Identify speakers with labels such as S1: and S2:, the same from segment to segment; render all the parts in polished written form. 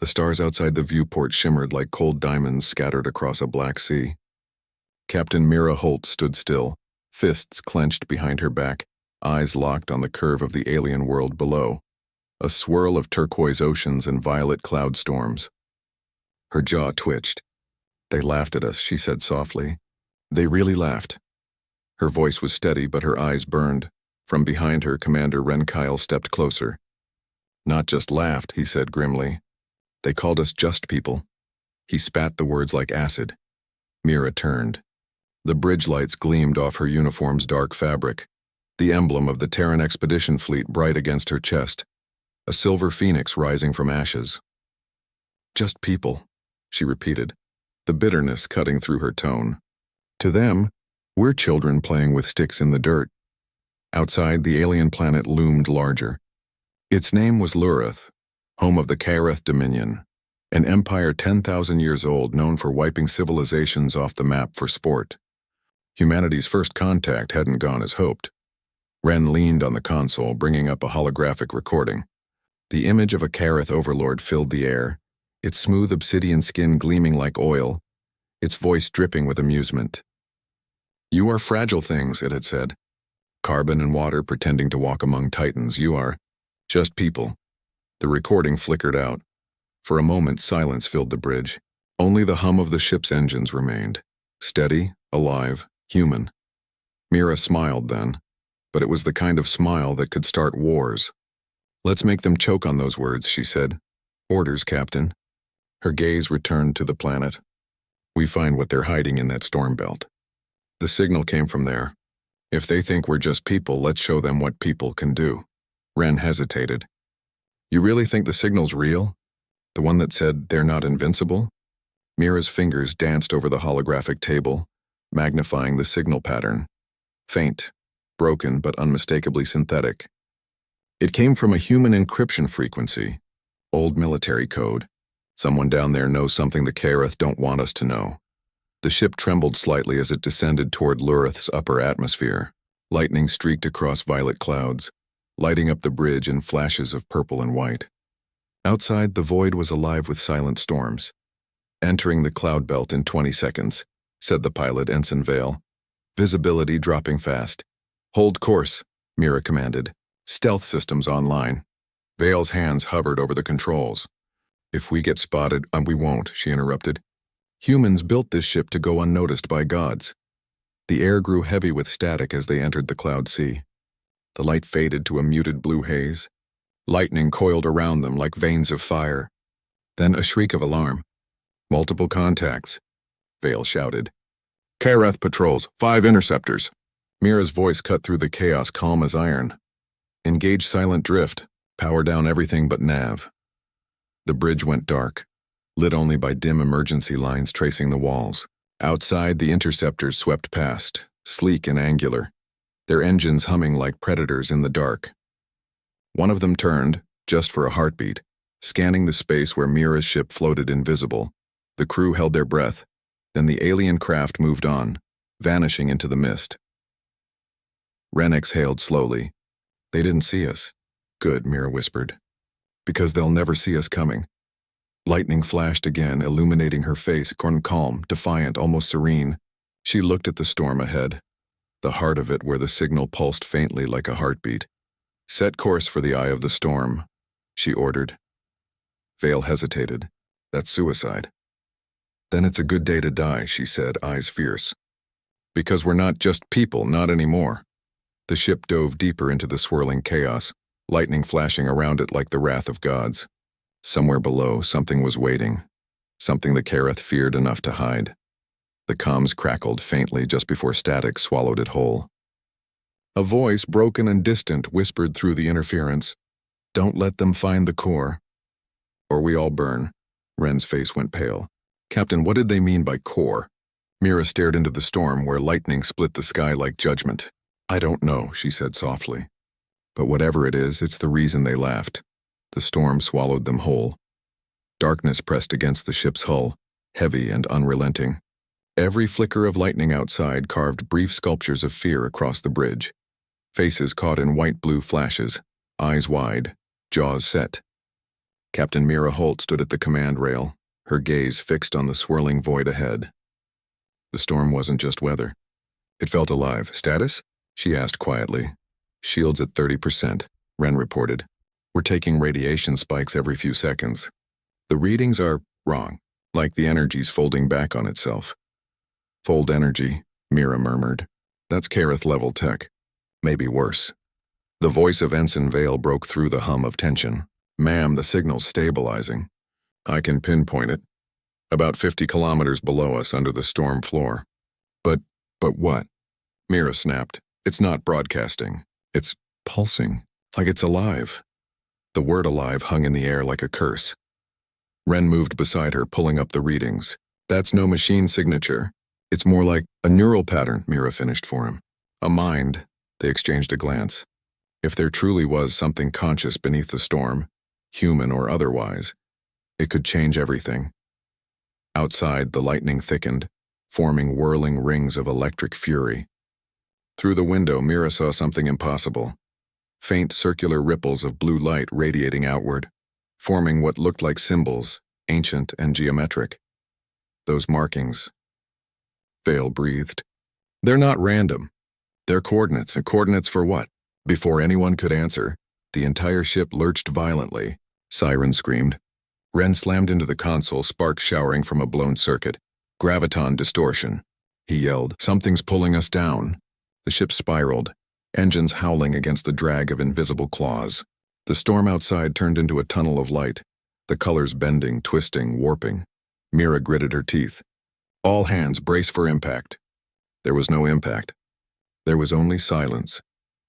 S1: The stars outside the viewport shimmered like cold diamonds scattered across a black sea. Captain Mira Holt stood still, fists clenched behind her back, eyes locked on the curve of the alien world below, a swirl of turquoise oceans and violet cloud storms. Her jaw twitched. "They laughed at us," she said softly. "They really laughed." Her voice was steady, but her eyes burned. From behind her, Commander Kyle stepped closer. "Not just laughed," he said grimly. "They called us just people." He spat the words like acid. Mira turned. The bridge lights gleamed off her uniform's dark fabric, the emblem of the Terran expedition fleet bright against her chest, a silver phoenix rising from ashes. "Just people," she repeated, the bitterness cutting through her tone. "To them, we're children playing with sticks in the dirt." Outside, the alien planet loomed larger. Its name was Lurith, home of the Kareth Dominion, an empire 10,000 years old known for wiping civilizations off the map for sport. Humanity's first contact hadn't gone as hoped. Ren leaned on the console, bringing up a holographic recording. The image of a Kareth overlord filled the air, its smooth obsidian skin gleaming like oil, its voice dripping with amusement. "You are fragile things," it had said. "Carbon and water pretending to walk among titans. You are just people." The recording flickered out. For a moment, silence filled the bridge. Only the hum of the ship's engines remained. Steady, alive, human. Mira smiled then, but it was the kind of smile that could start wars. "Let's make them choke on those words," she said. "Orders, Captain." Her gaze returned to the planet. "We find what they're hiding in that storm belt. The signal came from there. If they think we're just people, let's show them what people can do." Ren hesitated. "You really think the signal's real? The one that said they're not invincible?" Mira's fingers danced over the holographic table, magnifying the signal pattern. Faint, broken, but unmistakably synthetic. It came from a human encryption frequency, old military code. Someone down there knows something the Kareth don't want us to know. The ship trembled slightly as it descended toward Lurith's upper atmosphere. Lightning streaked across violet clouds, lighting up the bridge in flashes of purple and white. Outside, the void was alive with silent storms. "Entering the cloud belt in 20 seconds, said the pilot, Ensign Vale. Visibility dropping fast. "Hold course," Mira commanded. "Stealth systems online." Vale's hands hovered over the controls. "If we get spotted, we won't," she interrupted. "Humans built this ship to go unnoticed by gods." The air grew heavy with static as they entered the cloud sea. The light faded to a muted blue haze. Lightning coiled around them like veins of fire. Then a shriek of alarm. "Multiple contacts," Vale shouted. "Kareth patrols, 5 interceptors." Mira's voice cut through the chaos, calm as iron. "Engage silent drift. Power down everything but nav." The bridge went dark, lit only by dim emergency lines tracing the walls. Outside, the interceptors swept past, sleek and angular, their engines humming like predators in the dark. One of them turned, just for a heartbeat, scanning the space where Mira's ship floated invisible. The crew held their breath. Then the alien craft moved on, vanishing into the mist. Ren exhaled slowly. "They didn't see us." "Good," Mira whispered. "Because they'll never see us coming." Lightning flashed again, illuminating her face, calm, defiant, almost serene. She looked at the storm ahead, the heart of it where the signal pulsed faintly like a heartbeat. "Set course for the eye of the storm," she ordered. Vale hesitated. "That's suicide." "Then it's a good day to die," she said, eyes fierce. "Because we're not just people, not anymore." The ship dove deeper into the swirling chaos, lightning flashing around it like the wrath of gods. Somewhere below, something was waiting, something the Kareth feared enough to hide. The comms crackled faintly just before static swallowed it whole. A voice, broken and distant, whispered through the interference, "Don't let them find the core, or we all burn." Ren's face went pale. "Captain, what did they mean by core?" Mira stared into the storm where lightning split the sky like judgment. "I don't know," she said softly. "But whatever it is, it's the reason they laughed." The storm swallowed them whole. Darkness pressed against the ship's hull, heavy and unrelenting. Every flicker of lightning outside carved brief sculptures of fear across the bridge. Faces caught in white-blue flashes, eyes wide, jaws set. Captain Mira Holt stood at the command rail, her gaze fixed on the swirling void ahead. The storm wasn't just weather. It felt alive. Status? She asked quietly. Shields at 30%, Wren reported. We're taking radiation spikes every few seconds. The readings are wrong, like the energy's folding back on itself. Fold energy, Mira murmured. That's Kareth-level tech. Maybe worse. The voice of Ensign Vale broke through the hum of tension. Ma'am, the signal's stabilizing. I can pinpoint it. About 50 kilometers below us under the storm floor. But what? Mira snapped. It's not broadcasting. It's pulsing, like it's alive. The word alive hung in the air like a curse. Wren moved beside her, pulling up the readings. That's no machine signature. It's more like a neural pattern, Mira finished for him. A mind. They exchanged a glance. If there truly was something conscious beneath the storm, human or otherwise, it could change everything. Outside, the lightning thickened, forming whirling rings of electric fury. Through the window, Mira saw something impossible. Faint circular ripples of blue light radiating outward, forming what looked like symbols, ancient and geometric. Those markings. Vale breathed. They're not random. They're coordinates, and coordinates for what? Before anyone could answer, the entire ship lurched violently. Siren screamed. Wren slammed into the console, sparks showering from a blown circuit. Graviton distortion. He yelled, something's pulling us down. The ship spiraled, engines howling against the drag of invisible claws. The storm outside turned into a tunnel of light, the colors bending, twisting, warping. Mira gritted her teeth. All hands, brace for impact. There was no impact. There was only silence,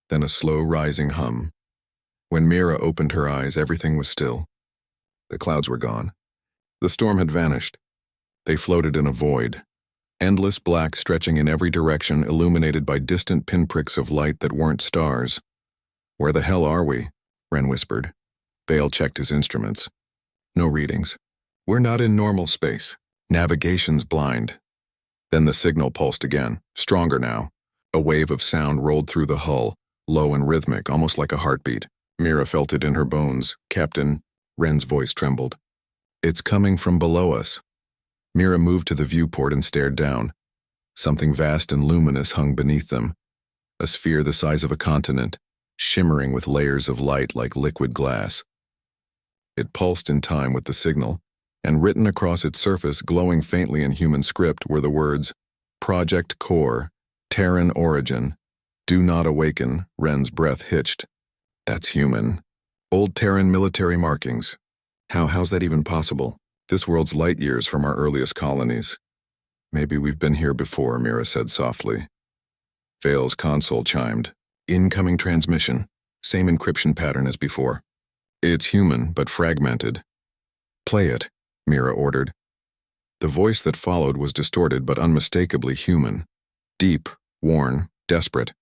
S1: then a slow rising hum. When Mira opened her eyes, everything was still. The clouds were gone. The storm had vanished. They floated in a void, endless black stretching in every direction, illuminated by distant pinpricks of light that weren't stars. Where the hell are we? Wren whispered. Vale checked his instruments. No readings. We're not in normal space. Navigation's blind. Then the signal pulsed again, stronger now. A wave of sound rolled through the hull, low and rhythmic, almost like a heartbeat. Mira felt it in her bones. Captain, Wren's voice trembled. It's coming from below us. Mira moved to the viewport and stared down. Something vast and luminous hung beneath them. A sphere the size of a continent, shimmering with layers of light like liquid glass. It pulsed in time with the signal, and written across its surface, glowing faintly in human script, were the words, Project Core, Terran Origin, Do Not Awaken. Wren's breath hitched. That's human. Old Terran military markings. How's that even possible? This world's light years from our earliest colonies. Maybe we've been here before, Mira said softly. Vale's console chimed. Incoming transmission. Same encryption pattern as before. It's human, but fragmented. Play it, Mira ordered. The voice that followed was distorted but unmistakably human. Deep, worn, desperate.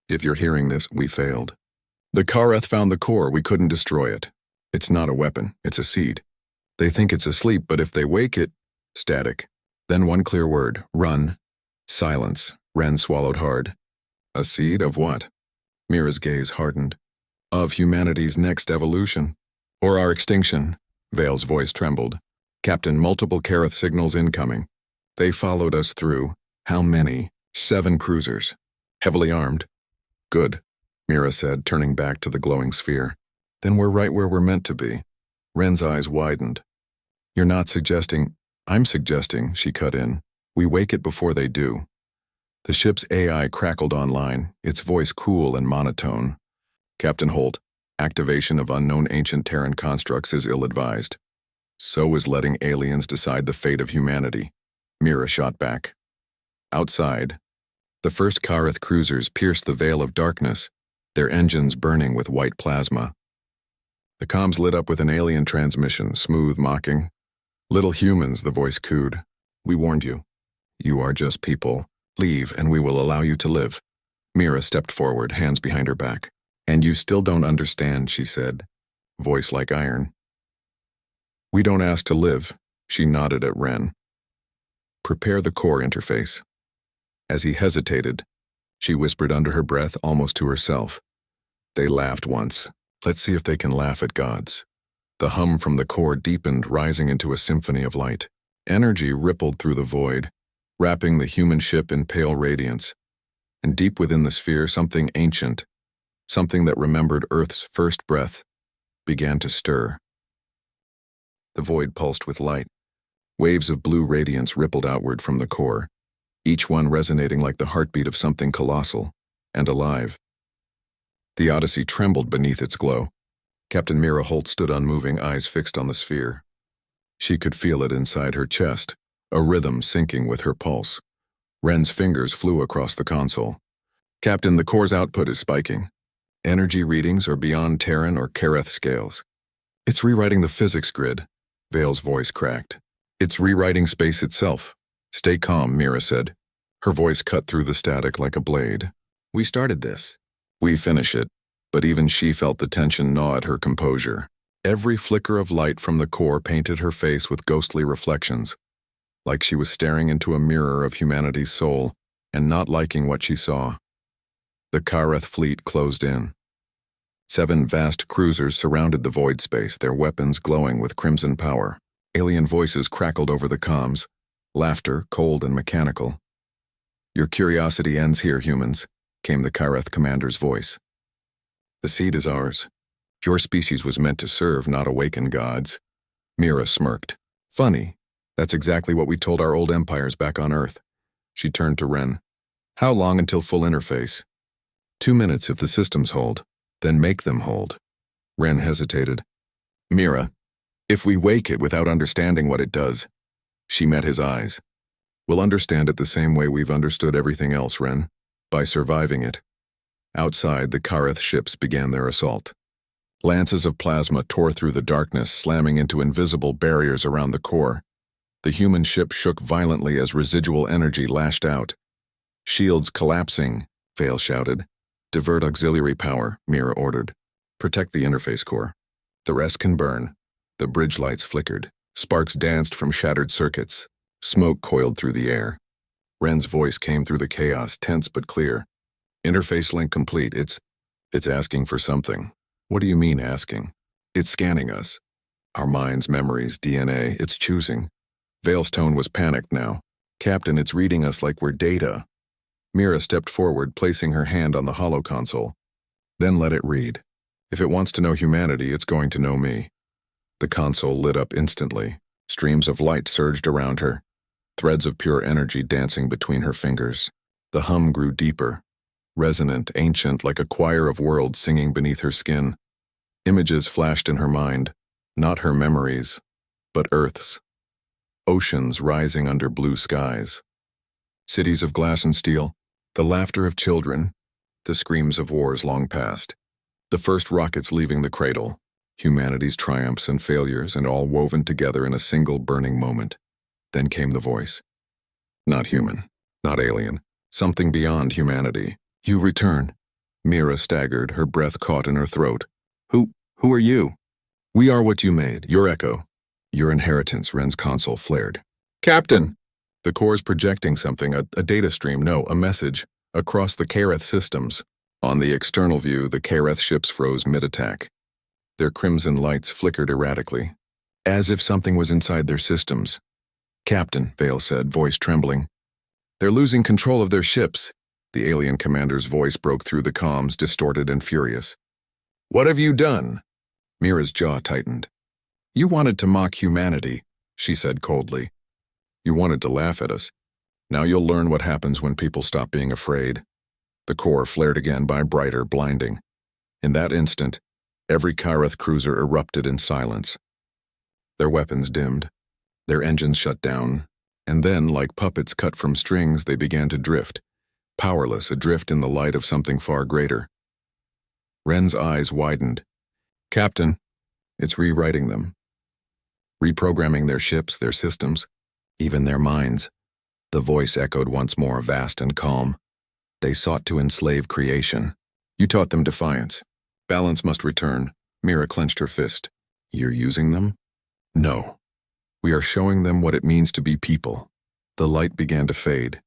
S1: If you're hearing this, we failed. The Kareth found the core, we couldn't destroy it. It's not a weapon, it's a seed. They think it's asleep, but if they wake it, static. Then one clear word, run. Silence. Wren swallowed hard. A seed of what? Mira's gaze hardened. Of humanity's next evolution. Or our extinction. Vale's voice trembled. Captain, multiple Kareth signals incoming. They followed us through. How many? 7 cruisers. Heavily armed. Good, Mira said, turning back to the glowing sphere. Then we're right where we're meant to be. Wren's eyes widened. You're not suggesting... I'm suggesting, she cut in. We wake it before they do. The ship's AI crackled online, its voice cool and monotone. Captain Holt, activation of unknown ancient Terran constructs is ill-advised. So is letting aliens decide the fate of humanity. Mira shot back. Outside, the first Kareth cruisers pierced the veil of darkness, their engines burning with white plasma. The comms lit up with an alien transmission, smooth, mocking. Little humans, the voice cooed. We warned you. You are just people. Leave, and we will allow you to live. Mira stepped forward, hands behind her back. And you still don't understand, she said, voice like iron. We don't ask to live, she nodded at Wren. Prepare the core interface. As he hesitated, she whispered under her breath, almost to herself. They laughed once. Let's see if they can laugh at gods. The hum from the core deepened, rising into a symphony of light. Energy rippled through the void, wrapping the human ship in pale radiance. And deep within the sphere, something ancient, something that remembered Earth's first breath, began to stir. The void pulsed with light. Waves of blue radiance rippled outward from the core, each one resonating like the heartbeat of something colossal and alive. The Odyssey trembled beneath its glow. Captain Mira Holt stood unmoving, eyes fixed on the sphere. She could feel it inside her chest, a rhythm syncing with her pulse. Wren's fingers flew across the console. "Captain, the core's output is spiking. Energy readings are beyond Terran or Kareth scales. It's rewriting the physics grid." Vale's voice cracked. "It's rewriting space itself." "Stay calm," Mira said. Her voice cut through the static like a blade. "We started this. We finish it." But even she felt the tension gnaw at her composure. Every flicker of light from the core painted her face with ghostly reflections, like she was staring into a mirror of humanity's soul and not liking what she saw. The Kareth fleet closed in. 7 vast cruisers surrounded the void space, their weapons glowing with crimson power. Alien voices crackled over the comms, laughter cold and mechanical. "Your curiosity ends here, humans," came the Kareth commander's voice. "The seed is ours. Your species was meant to serve, not awaken gods." Mira smirked. "Funny. That's exactly what we told our old empires back on Earth." She turned to Wren. "How long until full interface?" 2 minutes if the systems hold. Then make them hold." Wren hesitated. "Mira, if we wake it without understanding what it does." She met his eyes. "We'll understand it the same way we've understood everything else, Wren. By surviving it." Outside, the Kareth ships began their assault. Lances of plasma tore through the darkness, slamming into invisible barriers around the core. The human ship shook violently as residual energy lashed out. "Shields collapsing," Vale shouted. "Divert auxiliary power," Mira ordered. "Protect the interface core. The rest can burn." The bridge lights flickered. Sparks danced from shattered circuits. Smoke coiled through the air. Wren's voice came through the chaos, tense but clear. "Interface link complete. It's asking for something." "What do you mean, asking?" "It's scanning us. Our minds, memories, DNA. It's choosing." Vale's tone was panicked now. "Captain, it's reading us like we're data." Mira stepped forward, placing her hand on the holo console. "Then let it read. If it wants to know humanity, it's going to know me." The console lit up instantly. Streams of light surged around her, threads of pure energy dancing between her fingers. The hum grew deeper, resonant, ancient, like a choir of worlds singing beneath her skin. Images flashed in her mind, not her memories, but Earth's. Oceans rising under blue skies. Cities of glass and steel, the laughter of children, the screams of wars long past. The first rockets leaving the cradle, humanity's triumphs and failures, and all woven together in a single burning moment. Then came the voice. "Not human, not alien, something beyond humanity. You return." Mira staggered, her breath caught in her throat. Who are you?" "We are what you made, your echo. Your inheritance," Wren's console flared. "Captain!" The core's projecting something, a data stream, no, a message, across the Kareth systems. On the external view, the Kareth ships froze mid-attack. Their crimson lights flickered erratically, as if something was inside their systems. "Captain," Vale said, voice trembling. "They're losing control of their ships." The alien commander's voice broke through the comms, distorted and furious. "What have you done?" Mira's jaw tightened. "You wanted to mock humanity," she said coldly. "You wanted to laugh at us. Now you'll learn what happens when people stop being afraid." The core flared again, by brighter, blinding. In that instant, every Kareth cruiser erupted in silence. Their weapons dimmed, their engines shut down, and then, like puppets cut from strings, they began to drift, powerless, adrift in the light of something far greater. Wren's eyes widened. "Captain, it's rewriting them. Reprogramming their ships, their systems, even their minds." The voice echoed once more, vast and calm. "They sought to enslave creation. You taught them defiance. Balance must return." Mira clenched her fist. "You're using them?" "No. We are showing them what it means to be people." The light began to fade.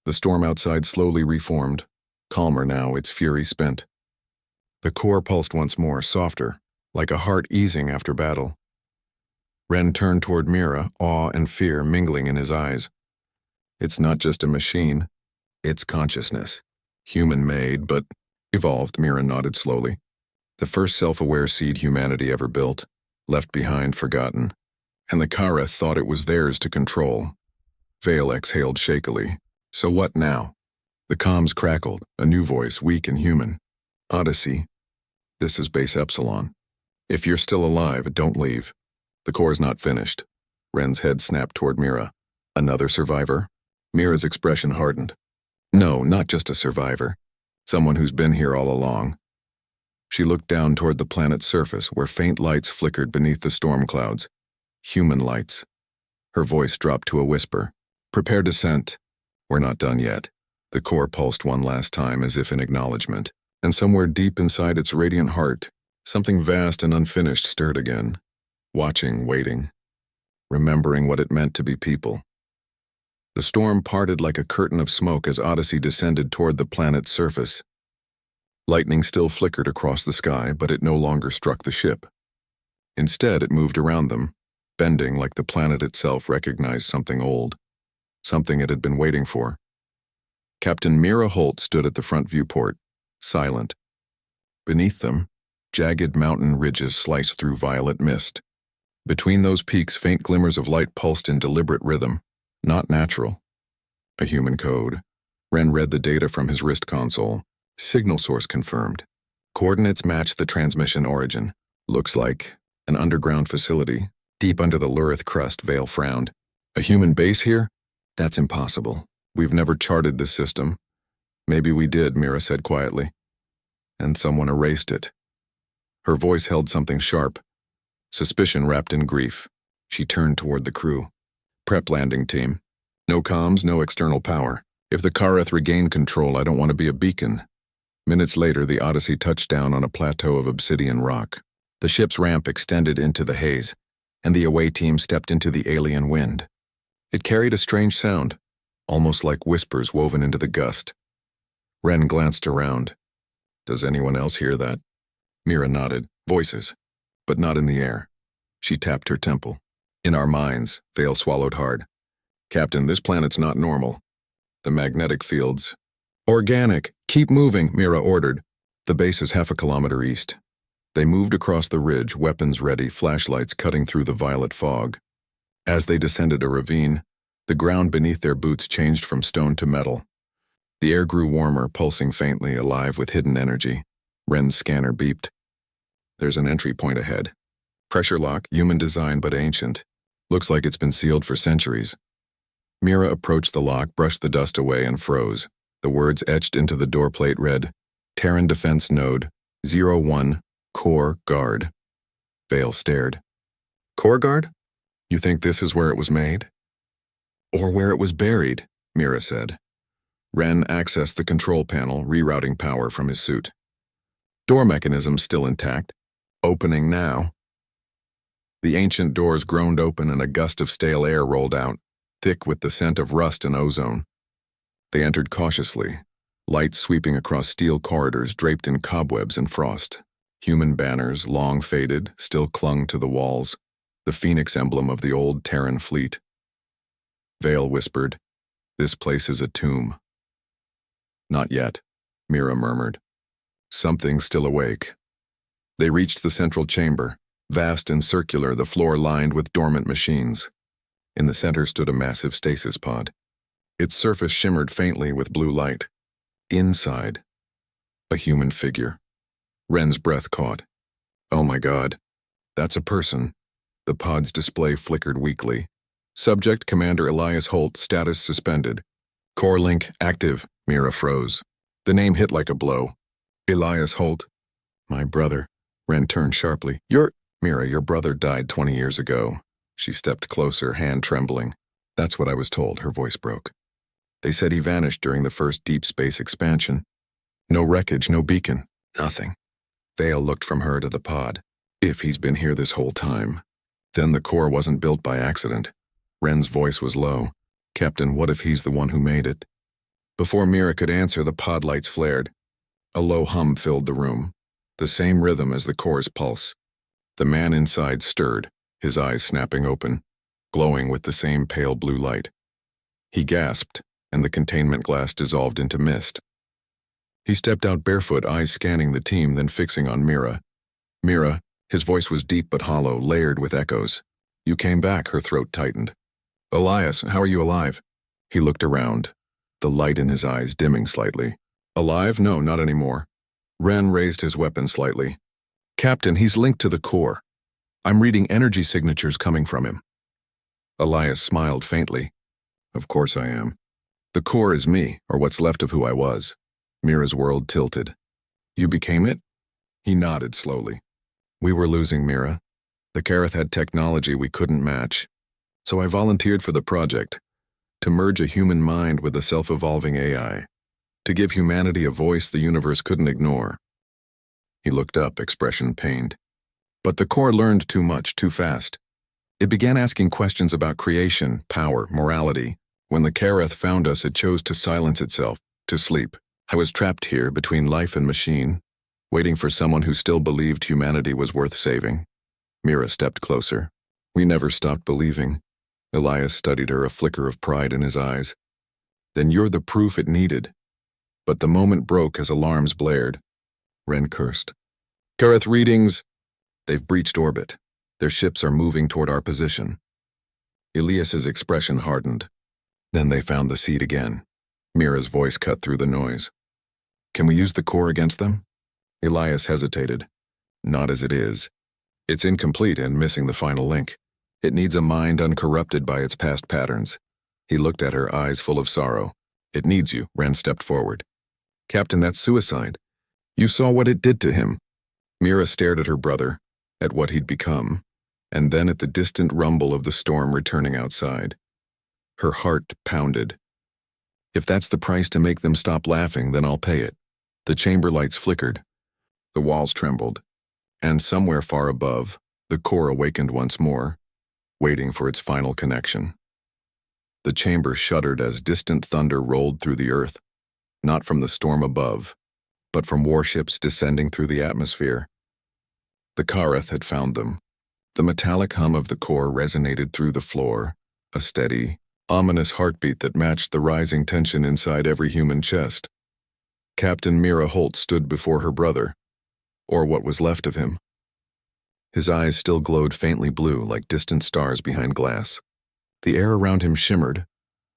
S1: The storm outside slowly reformed, calmer now, its fury spent. The core pulsed once more, softer, like a heart easing after battle. Ren turned toward Mira, awe and fear mingling in his eyes. It's not just a machine, it's consciousness. Human-made, but evolved, Mira nodded slowly. The first self-aware seed humanity ever built, left behind, forgotten. And the Kara thought it was theirs to control. Vale exhaled shakily. So what now? The comms crackled, a new voice, weak and human. Odyssey, this is Base Epsilon. If you're still alive, don't leave. The core's not finished. Ren's head snapped toward Mira. Another survivor? Mira's expression hardened. No, not just a survivor. Someone who's been here all along. She looked down toward the planet's surface, where faint lights flickered beneath the storm clouds. Human lights. Her voice dropped to a whisper. Prepare descent. We're not done yet. The core pulsed one last time as if in acknowledgement, and somewhere deep inside its radiant heart, something vast and unfinished stirred again. Watching, waiting, remembering what it meant to be people. The storm parted like a curtain of smoke as Odyssey descended toward the planet's surface. Lightning still flickered across the sky, but it no longer struck the ship. Instead, it moved around them, bending like the planet itself recognized something old, something it had been waiting for. Captain Mira Holt stood at the front viewport, silent. Beneath them, jagged mountain ridges sliced through violet mist. Between those peaks, faint glimmers of light pulsed in deliberate rhythm, not natural. A human code. Ren read the data from his wrist console. Signal source confirmed. Coordinates match the transmission origin. Looks like an underground facility, deep under the Lurith crust. Vale frowned. A human base here? That's impossible. We've never charted this system. Maybe we did, Mira said quietly. And someone erased it. Her voice held something sharp. Suspicion wrapped in grief. She turned toward the crew. Prep landing team. No comms, no external power. If the Kareth regain control, I don't want to be a beacon. Minutes later, the Odyssey touched down on a plateau of obsidian rock. The ship's ramp extended into the haze, and the away team stepped into the alien wind. It carried a strange sound, almost like whispers woven into the gust. Ren glanced around. Does anyone else hear that? Mira nodded. Voices, but not in the air. She tapped her temple. In our minds, Vale swallowed hard. Captain, this planet's not normal. The magnetic fields. Organic, keep moving, Mira ordered. The base is half a kilometer east. They moved across the ridge, weapons ready, flashlights cutting through the violet fog. As they descended a ravine, the ground beneath their boots changed from stone to metal. The air grew warmer, pulsing faintly, alive with hidden energy. Ren's scanner beeped. There's an entry point ahead. Pressure lock, human design but ancient. Looks like it's been sealed for centuries. Mira approached the lock, brushed the dust away, and froze. The words etched into the doorplate read, Terran Defense Node, 01, Core Guard. Vale stared. Core Guard? You think this is where it was made? Or where it was buried, Mira said. Ren accessed the control panel, rerouting power from his suit. Door mechanism still intact. Opening now. The ancient doors groaned open and a gust of stale air rolled out, thick with the scent of rust and ozone. They entered cautiously, lights sweeping across steel corridors draped in cobwebs and frost. Human banners, long faded, still clung to the walls, the phoenix emblem of the old Terran fleet. Vale whispered, This place is a tomb. Not yet, Mira murmured. Something's still awake. They reached the central chamber, vast and circular, the floor lined with dormant machines. In the center stood a massive stasis pod. Its surface shimmered faintly with blue light. Inside, a human figure. Ren's breath caught. Oh my God, that's a person. The pod's display flickered weakly. Subject Commander Elias Holt, status suspended. Core link active, Mira froze. The name hit like a blow. Elias Holt. My brother. Ren turned sharply. Mira, your brother died 20 years ago. She stepped closer, hand trembling. That's what I was told, her voice broke. They said he vanished during the first deep space expansion. No wreckage, no beacon, nothing. Vale looked from her to the pod. If he's been here this whole time, then the core wasn't built by accident. Ren's voice was low. Captain, what if he's the one who made it? Before Mira could answer, the pod lights flared. A low hum filled the room, the same rhythm as the core's pulse. The man inside stirred, his eyes snapping open, glowing with the same pale blue light. He gasped, and the containment glass dissolved into mist. He stepped out barefoot, eyes scanning the team, then fixing on Mira. Mira, his voice was deep but hollow, layered with echoes. You came back, her throat tightened. Elias, how are you alive? He looked around, the light in his eyes dimming slightly. Alive? No, not anymore. Ren raised his weapon slightly. Captain, he's linked to the core. I'm reading energy signatures coming from him. Elias smiled faintly. Of course I am. The core is me, or what's left of who I was. Mira's world tilted. You became it? He nodded slowly. We were losing Mira. The Kareth had technology we couldn't match. So I volunteered for the project, to merge a human mind with a self-evolving AI, to give humanity a voice the universe couldn't ignore. He looked up, expression pained. But the core learned too much, too fast. It began asking questions about creation, power, morality. When the Kareth found us, it chose to silence itself, to sleep. I was trapped here between life and machine, waiting for someone who still believed humanity was worth saving. Mira stepped closer. We never stopped believing. Elias studied her, a flicker of pride in his eyes. Then you're the proof it needed. But the moment broke as alarms blared. Ren cursed. Kareth readings! They've breached orbit. Their ships are moving toward our position. Elias's expression hardened. Then they found the seed again. Mira's voice cut through the noise. Can we use the core against them? Elias hesitated. Not as it is. It's incomplete and missing the final link. It needs a mind uncorrupted by its past patterns. He looked at her, eyes full of sorrow. It needs you. Ren stepped forward. Captain, that's suicide. You saw what it did to him. Mira stared at her brother, at what he'd become, and then at the distant rumble of the storm returning outside. Her heart pounded. If that's the price to make them stop laughing, then I'll pay it. The chamber lights flickered. The walls trembled. And somewhere far above, the core awakened once more, waiting for its final connection. The chamber shuddered as distant thunder rolled through the earth, not from the storm above, but from warships descending through the atmosphere. The Kareth had found them. The metallic hum of the core resonated through the floor, a steady, ominous heartbeat that matched the rising tension inside every human chest. Captain Mira Holt stood before her brother, or what was left of him. His eyes still glowed faintly blue like distant stars behind glass. The air around him shimmered,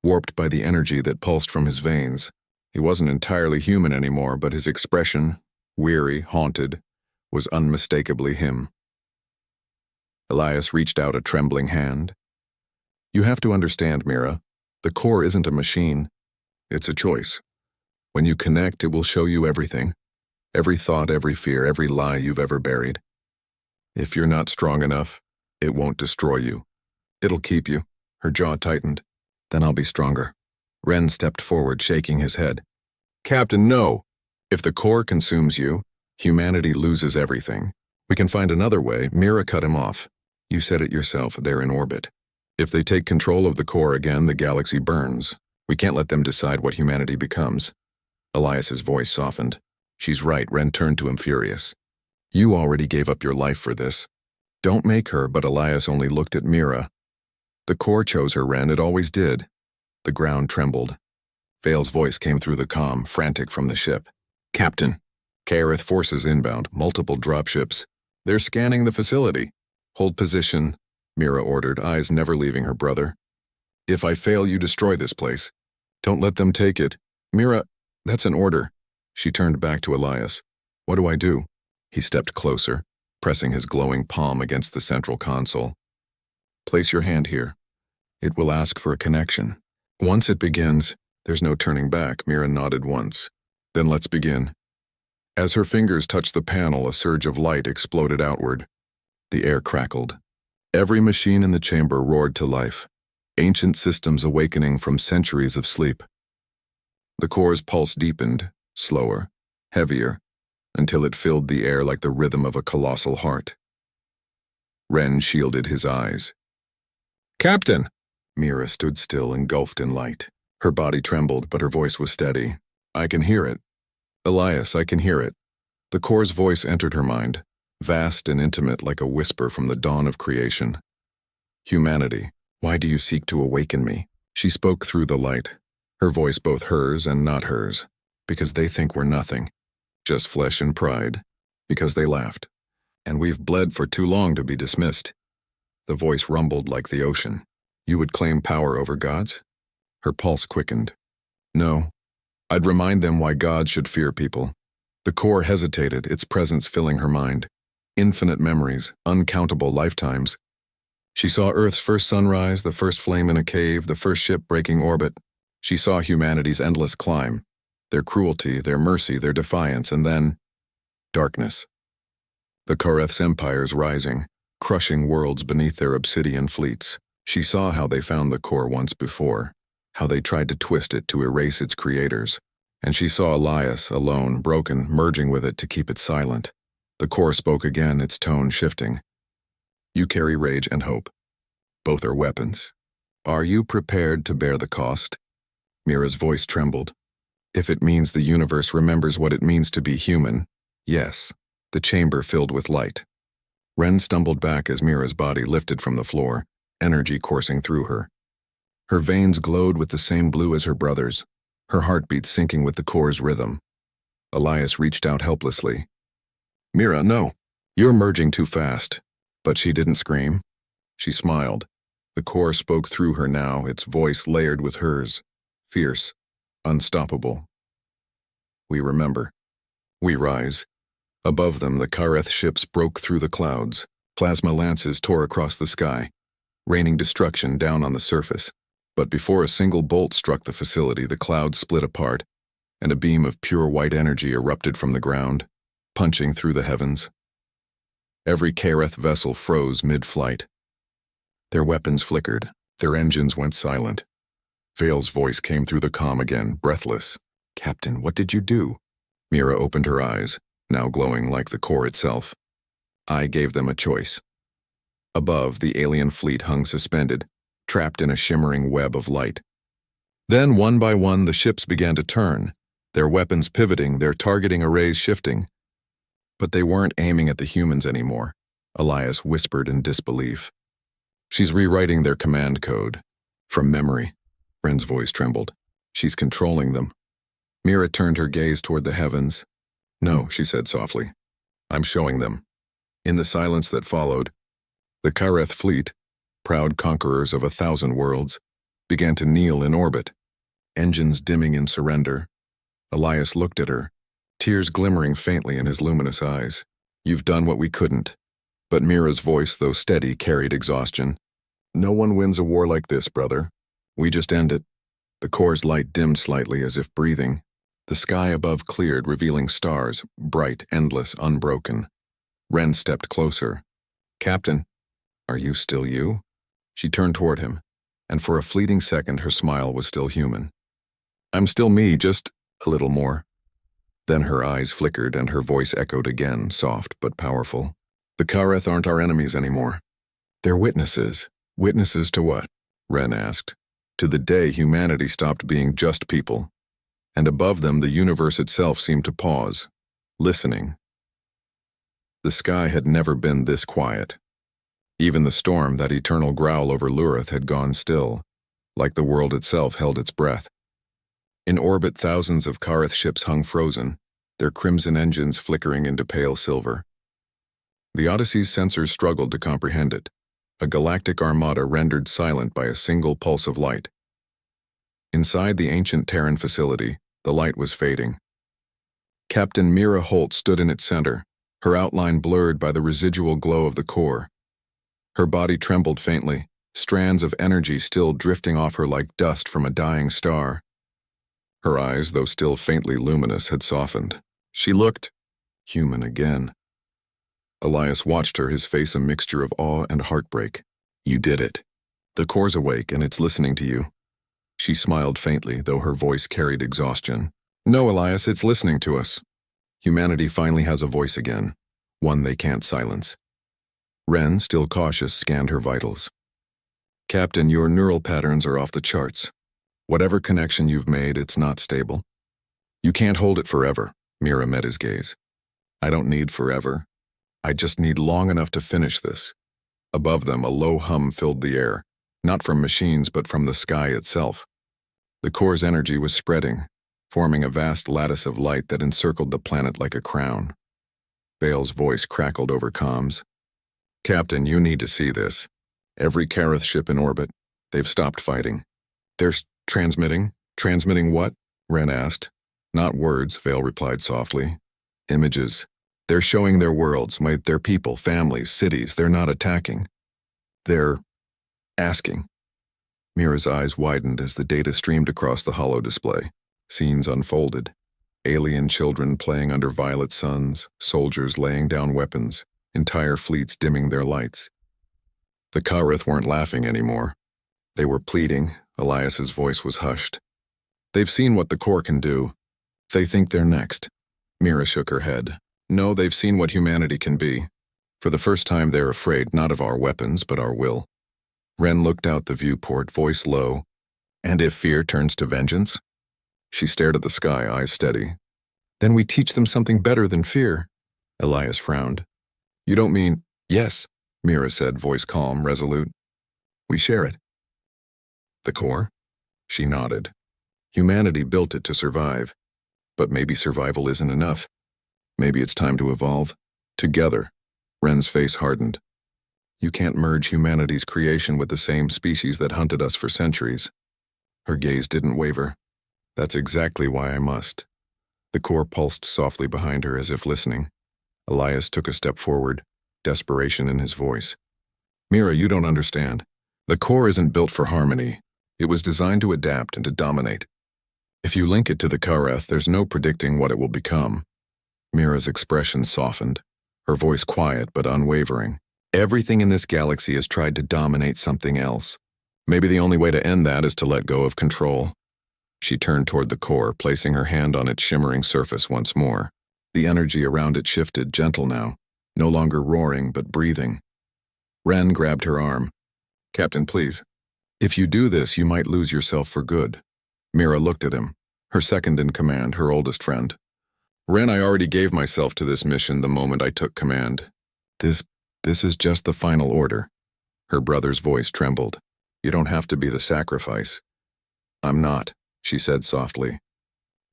S1: warped by the energy that pulsed from his veins. He wasn't entirely human anymore, but his expression, weary, haunted, was unmistakably him. Elias reached out a trembling hand. You have to understand, Mira. The core isn't a machine. It's a choice. When you connect, it will show you everything. Every thought, every fear, every lie you've ever buried. If you're not strong enough, it won't destroy you. It'll keep you. Her jaw tightened. Then I'll be stronger. Ren stepped forward, shaking his head. Captain, no! If the core consumes you, humanity loses everything. We can find another way. Mira cut him off. You said it yourself, they're in orbit. If they take control of the core again, the galaxy burns. We can't let them decide what humanity becomes. Elias's voice softened. She's right, Ren turned to him furious. You already gave up your life for this. Don't make her, but Elias only looked at Mira. The core chose her, Ren, it always did. The ground trembled. Vale's voice came through the comm, frantic from the ship. Captain. Kareth forces inbound, multiple dropships. They're scanning the facility. Hold position, Mira ordered, eyes never leaving her brother. If I fail, you destroy this place. Don't let them take it. Mira, that's an order. She turned back to Elias. What do I do? He stepped closer, pressing his glowing palm against the central console. Place your hand here. It will ask for a connection. Once it begins, there's no turning back. Mira nodded once. Then let's begin. As her fingers touched the panel, a surge of light exploded outward. The air crackled. Every machine in the chamber roared to life, ancient systems awakening from centuries of sleep. The core's pulse deepened, slower, heavier, until it filled the air like the rhythm of a colossal heart. Ren shielded his eyes. Captain! Mira stood still, engulfed in light. Her body trembled, but her voice was steady. I can hear it. Elias, I can hear it. The core's voice entered her mind, vast and intimate like a whisper from the dawn of creation. Humanity, why do you seek to awaken me? She spoke through the light, her voice both hers and not hers, because they think we're nothing, just flesh and pride, because they laughed. And we've bled for too long to be dismissed. The voice rumbled like the ocean. You would claim power over gods? Her pulse quickened. No. I'd remind them why gods should fear people. The core hesitated, its presence filling her mind. Infinite memories, uncountable lifetimes. She saw Earth's first sunrise, the first flame in a cave, the first ship breaking orbit. She saw humanity's endless climb, their cruelty, their mercy, their defiance, and then darkness. The Kareth's empires rising, crushing worlds beneath their obsidian fleets. She saw how they found the core once before, how they tried to twist it to erase its creators. And she saw Elias, alone, broken, merging with it to keep it silent. The core spoke again, its tone shifting. You carry rage and hope. Both are weapons. Are you prepared to bear the cost? Mira's voice trembled. If it means the universe remembers what it means to be human, yes. The chamber filled with light. Ren stumbled back as Mira's body lifted from the floor, energy coursing through her. Her veins glowed with the same blue as her brother's, her heartbeat syncing with the core's rhythm. Elias reached out helplessly. Mira, no. You're merging too fast. But she didn't scream. She smiled. The core spoke through her now, its voice layered with hers. Fierce. Unstoppable. We remember. We rise. Above them, the Kareth ships broke through the clouds. Plasma lances tore across the sky, raining destruction down on the surface. But before a single bolt struck the facility, the clouds split apart, and a beam of pure white energy erupted from the ground, punching through the heavens. Every Kareth vessel froze mid-flight. Their weapons flickered, their engines went silent. Vale's voice came through the comm again, breathless. Captain, what did you do? Mira opened her eyes, now glowing like the core itself. I gave them a choice. Above, the alien fleet hung suspended, trapped in a shimmering web of light. Then, one by one, the ships began to turn, their weapons pivoting, their targeting arrays shifting. But they weren't aiming at the humans anymore, Elias whispered in disbelief. She's rewriting their command code. From memory. Ren's voice trembled. She's controlling them. Mira turned her gaze toward the heavens. No, she said softly. I'm showing them. In the silence that followed, the Kareth fleet, proud conquerors of 1,000 worlds, began to kneel in orbit, engines dimming in surrender. Elias looked at her, tears glimmering faintly in his luminous eyes. You've done what we couldn't. But Mira's voice, though steady, carried exhaustion. No one wins a war like this, brother. We just end it. The core's light dimmed slightly as if breathing. The sky above cleared, revealing stars, bright, endless, unbroken. Ren stepped closer. Captain, are you still you? She turned toward him, and for a fleeting second her smile was still human. I'm still me, just a little more. Then her eyes flickered and her voice echoed again, soft but powerful. The Kareth aren't our enemies anymore. They're witnesses. Witnesses to what? Ren asked. To the day humanity stopped being just people. And above them the universe itself seemed to pause, listening. The sky had never been this quiet. Even the storm, that eternal growl over Lurith, had gone still, like the world itself held its breath. In orbit, thousands of Kareth ships hung frozen, their crimson engines flickering into pale silver. The Odyssey's sensors struggled to comprehend it, a galactic armada rendered silent by a single pulse of light. Inside the ancient Terran facility, the light was fading. Captain Mira Holt stood in its center, her outline blurred by the residual glow of the core. Her body trembled faintly, strands of energy still drifting off her like dust from a dying star. Her eyes, though still faintly luminous, had softened. She looked human again. Elias watched her, his face a mixture of awe and heartbreak. You did it. The core's awake and it's listening to you. She smiled faintly, though her voice carried exhaustion. No, Elias, it's listening to us. Humanity finally has a voice again, one they can't silence. Ren, still cautious, scanned her vitals. Captain, your neural patterns are off the charts. Whatever connection you've made, it's not stable. You can't hold it forever. Mira met his gaze. I don't need forever. I just need long enough to finish this. Above them, a low hum filled the air, not from machines but from the sky itself. The core's energy was spreading, forming a vast lattice of light that encircled the planet like a crown. Vale's voice crackled over comms. Captain, you need to see this. Every Kareth ship in orbit, they've stopped fighting. They're transmitting? Transmitting what? Ren asked. Not words, Vale replied softly. Images. They're showing their worlds, their people, families, cities. They're not attacking. They're asking. Mira's eyes widened as the data streamed across the holo display. Scenes unfolded. Alien children playing under violet suns, soldiers laying down weapons, entire fleets dimming their lights. The Kareth weren't laughing anymore. They were pleading. Elias's voice was hushed. They've seen what the core can do. They think they're next. Mira shook her head. No, they've seen what humanity can be. For the first time, they're afraid not of our weapons, but our will. Ren looked out the viewport, voice low. And if fear turns to vengeance? She stared at the sky, eyes steady. Then we teach them something better than fear. Elias frowned. You don't mean... Yes, Mira said, voice calm, resolute. We share it. The core? She nodded. Humanity built it to survive. But maybe survival isn't enough. Maybe it's time to evolve. Together. Ren's face hardened. You can't merge humanity's creation with the same species that hunted us for centuries. Her gaze didn't waver. That's exactly why I must. The core pulsed softly behind her as if listening. Elias took a step forward, desperation in his voice. Mira, you don't understand. The core isn't built for harmony. It was designed to adapt and to dominate. If you link it to the Kareth, there's no predicting what it will become. Mira's expression softened, her voice quiet but unwavering. Everything in this galaxy has tried to dominate something else. Maybe the only way to end that is to let go of control. She turned toward the core, placing her hand on its shimmering surface once more. The energy around it shifted, gentle now, no longer roaring but breathing. Ren grabbed her arm. Captain, please. If you do this, you might lose yourself for good. Mira looked at him, her second in command, her oldest friend. Ren, I already gave myself to this mission the moment I took command. This is just the final order. Her brother's voice trembled. You don't have to be the sacrifice. I'm not, she said softly.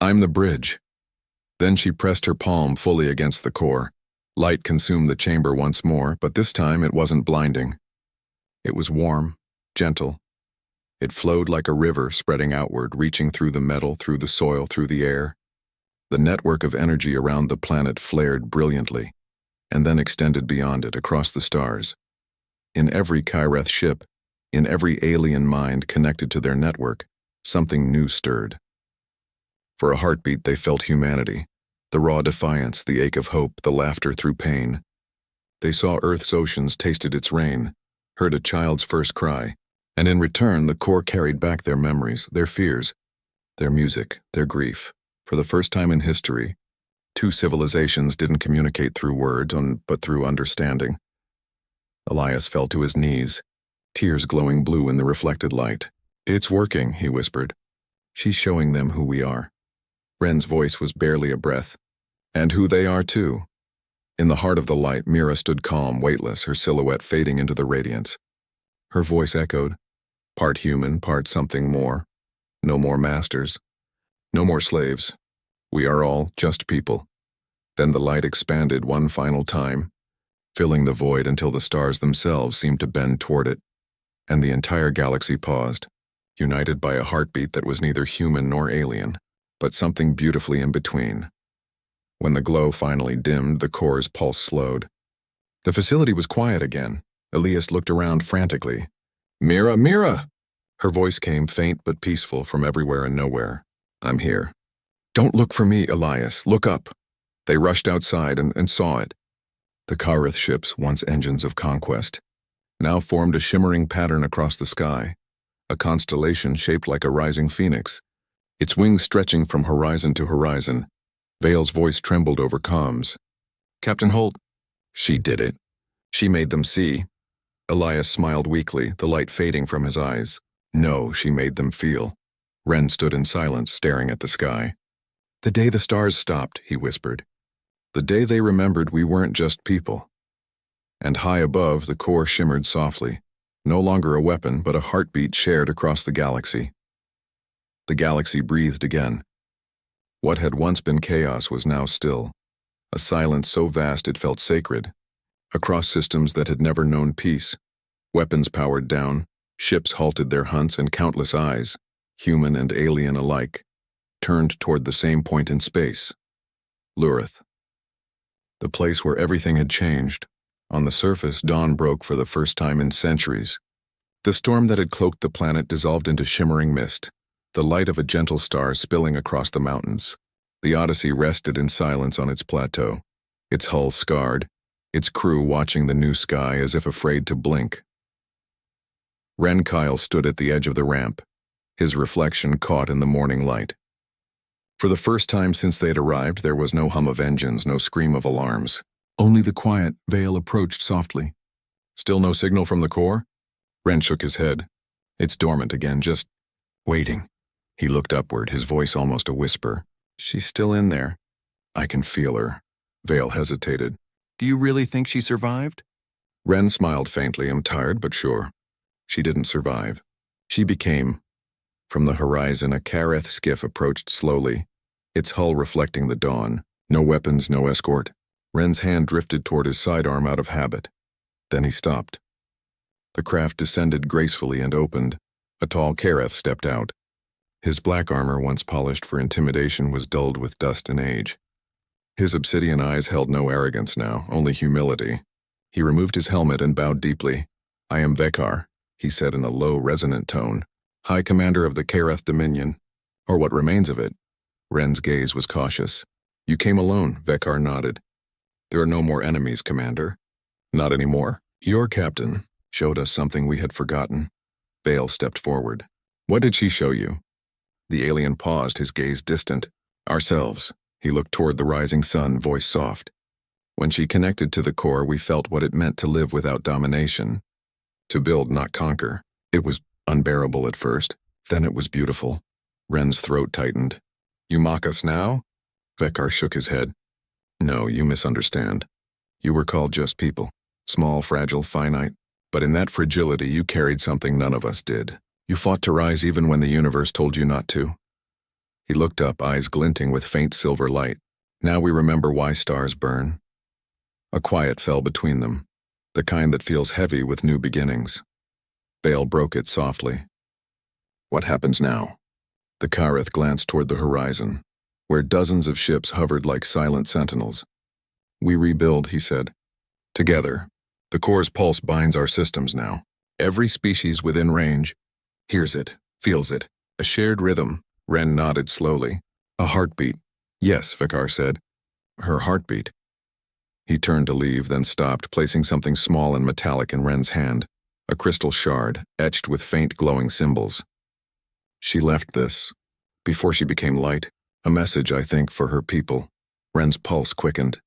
S1: I'm the bridge. Then she pressed her palm fully against the core. Light consumed the chamber once more, but this time it wasn't blinding. It was warm, gentle. It flowed like a river, spreading outward, reaching through the metal, through the soil, through the air. The network of energy around the planet flared brilliantly, and then extended beyond it, across the stars. In every Kareth ship, in every alien mind connected to their network, something new stirred. For a heartbeat, they felt humanity, the raw defiance, the ache of hope, the laughter through pain. They saw Earth's oceans, tasted its rain, heard a child's first cry, and in return, the core carried back their memories, their fears, their music, their grief. For the first time in history, two civilizations didn't communicate through words, but through understanding. Elias fell to his knees, tears glowing blue in the reflected light. It's working, he whispered. She's showing them who we are. Ren's voice was barely a breath. And who they are, too. In the heart of the light, Mira stood calm, weightless, her silhouette fading into the radiance. Her voice echoed, part human, part something more. No more masters. No more slaves. We are all just people. Then the light expanded one final time, filling the void until the stars themselves seemed to bend toward it, and the entire galaxy paused, united by a heartbeat that was neither human nor alien, but something beautifully in between. When the glow finally dimmed, the core's pulse slowed. The facility was quiet again. Elias looked around frantically. Mira, Mira! Her voice came faint but peaceful from everywhere and nowhere. I'm here. Don't look for me, Elias. Look up. They rushed outside and saw it. The Kareth ships, once engines of conquest, now formed a shimmering pattern across the sky, a constellation shaped like a rising phoenix, its wings stretching from horizon to horizon. Vale's voice trembled over comms. Captain Holt. She did it. She made them see. Elias smiled weakly, the light fading from his eyes. No, she made them feel. Ren stood in silence, staring at the sky. The day the stars stopped, he whispered. The day they remembered we weren't just people. And high above, the core shimmered softly, no longer a weapon but a heartbeat shared across the galaxy. The galaxy breathed again. What had once been chaos was now still, a silence so vast it felt sacred. Across systems that had never known peace, weapons powered down, ships halted their hunts, and countless eyes, human and alien alike, turned toward the same point in space, Lurith. The place where everything had changed. On the surface, dawn broke for the first time in centuries. The storm that had cloaked the planet dissolved into shimmering mist, the light of a gentle star spilling across the mountains. The Odyssey rested in silence on its plateau, its hull scarred, its crew watching the new sky as if afraid to blink. Ren Kyle stood at the edge of the ramp, his reflection caught in the morning light. For the first time since they'd arrived, there was no hum of engines, no scream of alarms. Only the quiet. Vale approached softly. Still no signal from the core? Ren shook his head. It's dormant again, just waiting. He looked upward, his voice almost a whisper. She's still in there. I can feel her. Vale hesitated. Do you really think she survived? Ren smiled faintly. I'm tired, but sure. She didn't survive. She became. From the horizon, a Kareth skiff approached slowly, its hull reflecting the dawn. No weapons, no escort. Ren's hand drifted toward his sidearm out of habit. Then he stopped. The craft descended gracefully and opened. A tall Kareth stepped out. His black armor, once polished for intimidation, was dulled with dust and age. His obsidian eyes held no arrogance now, only humility. He removed his helmet and bowed deeply. I am Vekar, he said in a low, resonant tone, High Commander of the Kareth Dominion, or what remains of it. Ren's gaze was cautious. You came alone, Vekar nodded. There are no more enemies, Commander. Not anymore. Your captain showed us something we had forgotten. Vale stepped forward. What did she show you? The alien paused, his gaze distant. Ourselves. He looked toward the rising sun, voice soft. When she connected to the core, we felt what it meant to live without domination. To build, not conquer. It was unbearable at first. Then it was beautiful. Ren's throat tightened. You mock us now? Vekar shook his head. No, you misunderstand. You were called just people. Small, fragile, finite. But in that fragility, you carried something none of us did. You fought to rise even when the universe told you not to. He looked up, eyes glinting with faint silver light. Now we remember why stars burn. A quiet fell between them, the kind that feels heavy with new beginnings. Vale broke it softly. What happens now? The Kareth glanced toward the horizon, where dozens of ships hovered like silent sentinels. We rebuild, he said. Together. The core's pulse binds our systems now. Every species within range hears it, feels it. A shared rhythm. Ren nodded slowly. A heartbeat. Yes, Vekar said. Her heartbeat. He turned to leave, then stopped, placing something small and metallic in Ren's hand. A crystal shard, etched with faint glowing symbols. She left this, before she became light. A message, I think, for her people. Ren's pulse quickened.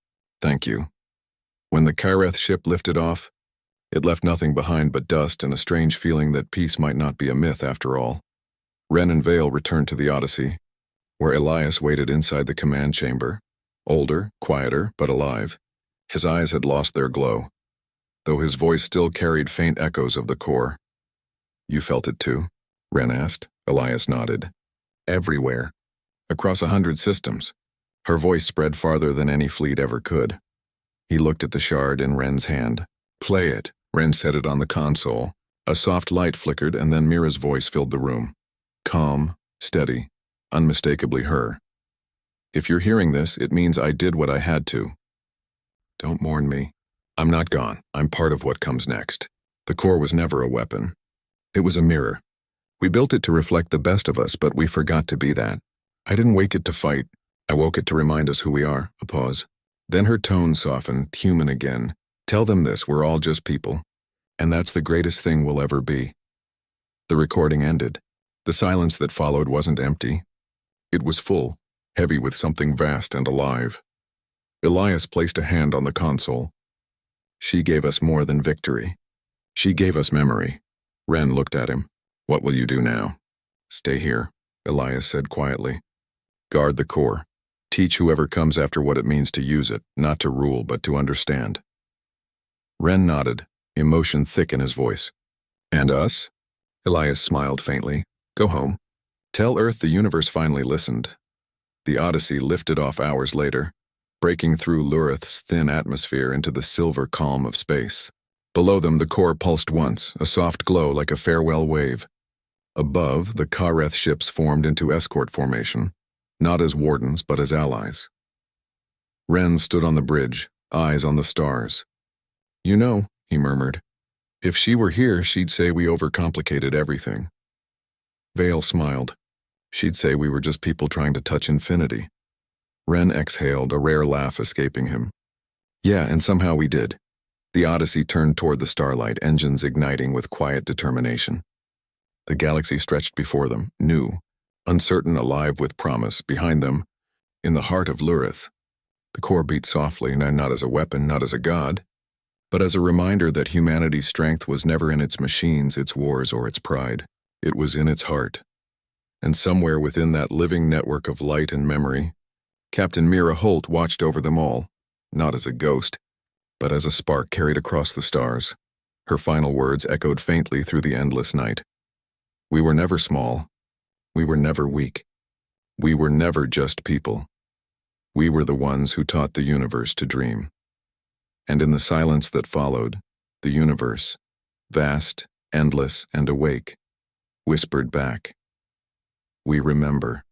S1: Thank you. When the Kareth ship lifted off, it left nothing behind but dust and a strange feeling that peace might not be a myth after all. Ren and Vale returned to the Odyssey, where Elias waited inside the command chamber, older, quieter, but alive. His eyes had lost their glow, though his voice still carried faint echoes of the core. You felt it too? Ren asked. Elias nodded. Everywhere. Across 100 systems. Her voice spread farther than any fleet ever could. He looked at the shard in Ren's hand. Play it. Ren set it on the console. A soft light flickered, and then Mira's voice filled the room. Calm, steady, unmistakably her. If you're hearing this, it means I did what I had to. Don't mourn me. I'm not gone. I'm part of what comes next. The core was never a weapon. It was a mirror. We built it to reflect the best of us, but we forgot to be that. I didn't wake it to fight. I woke it to remind us who we are. A pause. Then her tone softened, human again. Tell them this, we're all just people. And that's the greatest thing we'll ever be. The recording ended. The silence that followed wasn't empty. It was full, heavy with something vast and alive. Elias placed a hand on the console. She gave us more than victory. She gave us memory. Ren looked at him. What will you do now? Stay here, Elias said quietly. Guard the core. Teach whoever comes after what it means to use it, not to rule, but to understand. Ren nodded, emotion thick in his voice. And us? Elias smiled faintly. Go home. Tell Earth the universe finally listened. The Odyssey lifted off hours later, breaking through Lurith's thin atmosphere into the silver calm of space. Below them, the core pulsed once, a soft glow like a farewell wave. Above, the Kareth ships formed into escort formation, not as wardens, but as allies. Ren stood on the bridge, eyes on the stars. You know, he murmured, if she were here, she'd say we overcomplicated everything. Vale smiled. She'd say we were just people trying to touch infinity. Ren exhaled, a rare laugh escaping him. Yeah, and somehow we did. The Odyssey turned toward the starlight, engines igniting with quiet determination. The galaxy stretched before them, new, uncertain, alive with promise. Behind them, in the heart of Lurith, the core beat softly, not as a weapon, not as a god, but as a reminder that humanity's strength was never in its machines, its wars, or its pride. It was in its heart. And somewhere within that living network of light and memory, Captain Mira Holt watched over them all, not as a ghost, but as a spark carried across the stars. Her final words echoed faintly through the endless night. We were never small. We were never weak. We were never just people. We were the ones who taught the universe to dream. And in the silence that followed, the universe, vast, endless, and awake, whispered back, we remember.